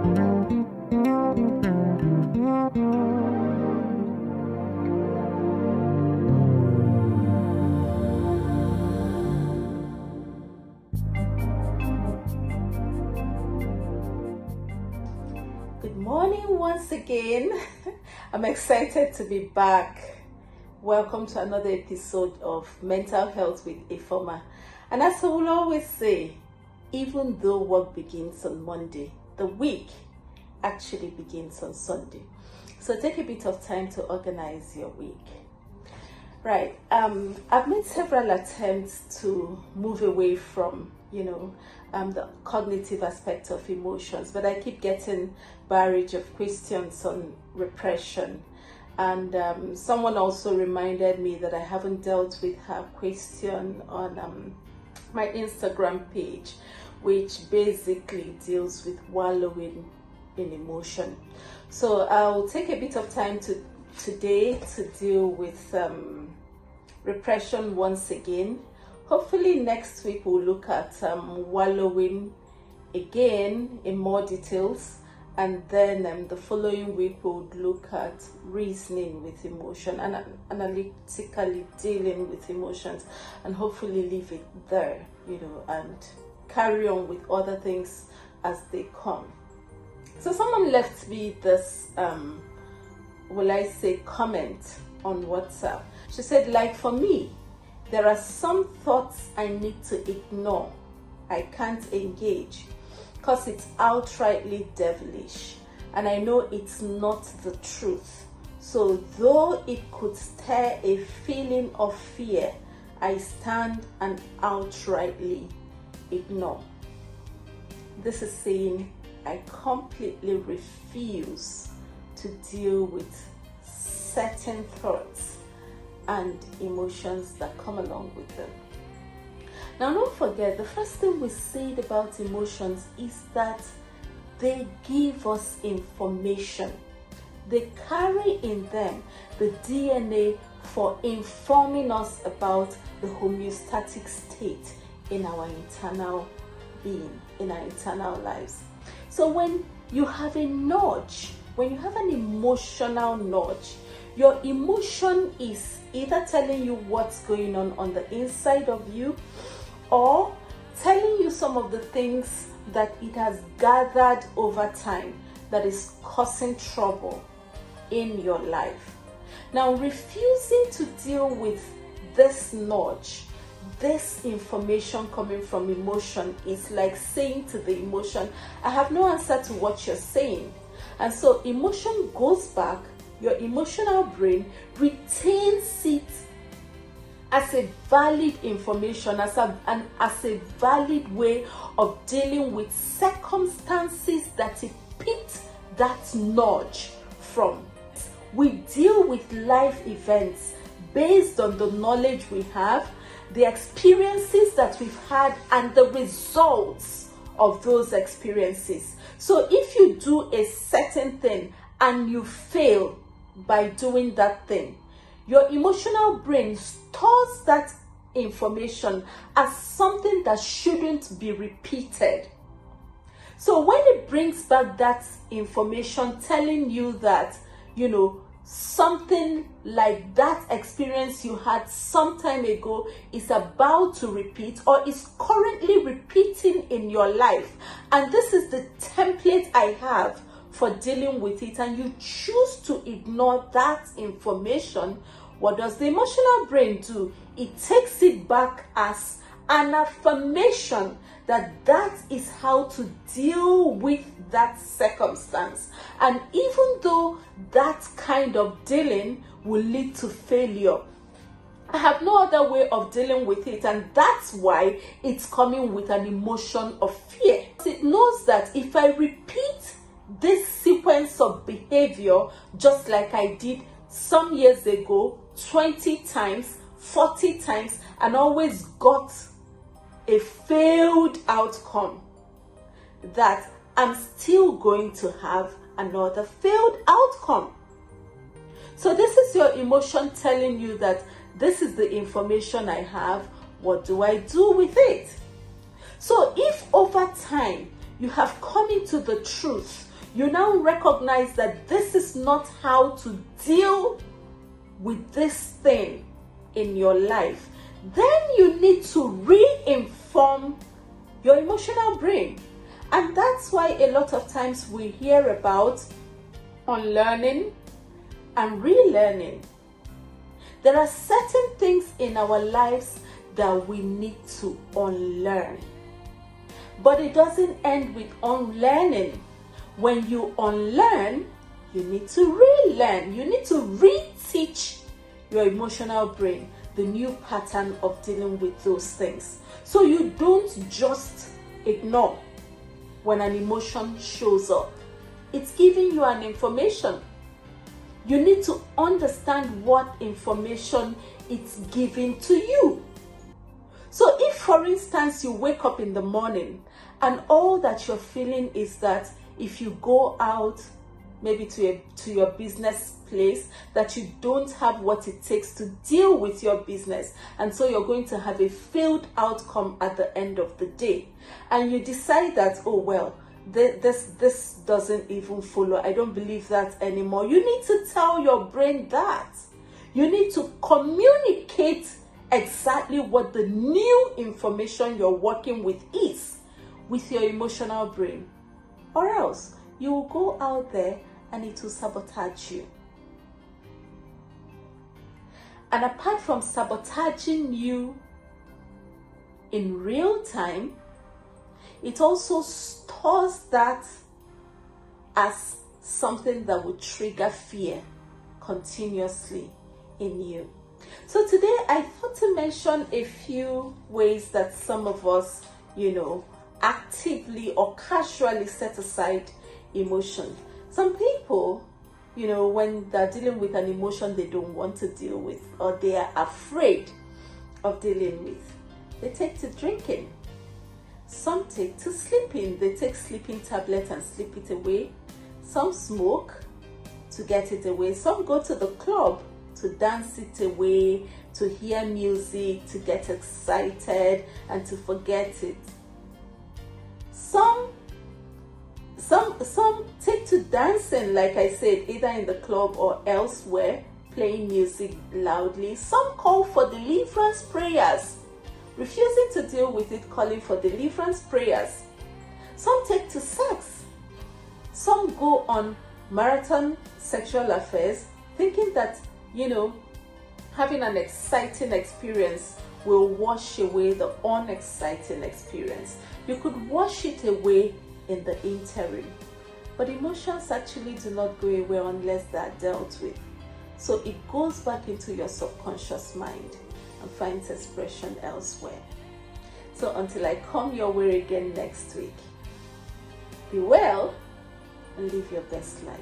Good morning once again. I'm excited to be back. Welcome to another episode of Mental Health with Ifeoma. And as I will always say, even though work begins on Monday, the week actually begins on Sunday. So take a bit of time to organize your week. Right. I've made several attempts to move away from, the cognitive aspect of emotions, but I keep getting barrage of questions on repression. And someone also reminded me that I haven't dealt with her question on my Instagram page, which basically deals with wallowing in emotion. So I'll take a bit of time today to deal with repression once again. Hopefully next week we'll look at wallowing again in more details, and then the following week we'll look at reasoning with emotion and analytically dealing with emotions, and hopefully leave it there, and carry on with other things as they come. So someone left me this comment on WhatsApp. She said, like for me, there are some thoughts I need to ignore. I can't engage because it's outrightly devilish, and I know it's not the truth. So though it could stir a feeling of fear, I stand and outrightly ignore. This is saying I completely refuse to deal with certain thoughts and emotions that come along with them. Now, don't forget, the first thing we said about emotions is that they give us information. They carry in them the DNA for informing us about the homeostatic state in our internal being, in our internal lives. So when you have a nudge, when you have an emotional nudge, your emotion is either telling you what's going on the inside of you, or telling you some of the things that it has gathered over time that is causing trouble in your life. Now, refusing to deal with this nudge, this information coming from emotion, is like saying to the emotion, I have no answer to what you're saying. And so emotion goes back, your emotional brain retains it as a valid information, as a valid way of dealing with circumstances that it picked that nudge from. We deal with life events based on the knowledge we have, the experiences that we've had, and the results of those experiences. So if you do a certain thing and you fail by doing that thing, your emotional brain stores that information as something that shouldn't be repeated. So when it brings back that information telling you that, something like that experience you had some time ago is about to repeat or is currently repeating in your life, and this is the template I have for dealing with it, and you choose to ignore that information, what does the emotional brain do? It takes it back as an affirmation that that is how to deal with that circumstance. And even though that kind of dealing will lead to failure, I have no other way of dealing with it, and that's why it's coming with an emotion of fear. It knows that if I repeat this sequence of behavior just like I did some years ago, 20 times, 40 times, and always got a failed outcome, that I'm still going to have another failed outcome. So this is your emotion telling you that this is the information I have. What do I do with it? So if over time you have come into the truth, You now recognize that this is not how to deal with this thing in your life. Then you need to re-inform your emotional brain. And that's why a lot of times we hear about unlearning and relearning. There are certain things in our lives that we need to unlearn. But it doesn't end with unlearning. When you unlearn, you need to relearn. You need to reteach your emotional brain the new pattern of dealing with those things. So you don't just ignore when an emotion shows up. It's giving you an information. You need to understand what information it's giving to you. So if, for instance, you wake up in the morning and all that you're feeling is that if you go out, maybe to your business place, that you don't have what it takes to deal with your business, and so you're going to have a failed outcome at the end of the day, and you decide that, oh well, this doesn't even follow, I don't believe that anymore. You need to tell your brain that. You need to communicate exactly what the new information you're working with is with your emotional brain, or else you will go out there and it will sabotage you. And apart from sabotaging you in real time, it also stores that as something that would trigger fear continuously in you. So today I thought to mention a few ways that some of us, actively or casually set aside emotion. Some people, when they're dealing with an emotion they don't want to deal with, or they are afraid of dealing with, they take to drinking. Some take to sleeping. They take sleeping tablets and sleep it away. Some smoke to get it away. Some go to the club to dance it away, to hear music, to get excited and to forget it. Some take to dancing, like I said, either in the club or elsewhere, playing music loudly. Some call for deliverance prayers, refusing to deal with it, calling for deliverance prayers. Some take to sex. Some go on marathon sexual affairs, thinking that, having an exciting experience will wash away the unexciting experience. You could wash it away in the interim. But emotions actually do not go away unless they are dealt with. So it goes back into your subconscious mind and finds expression elsewhere. So until I come your way again next week, be well and live your best life.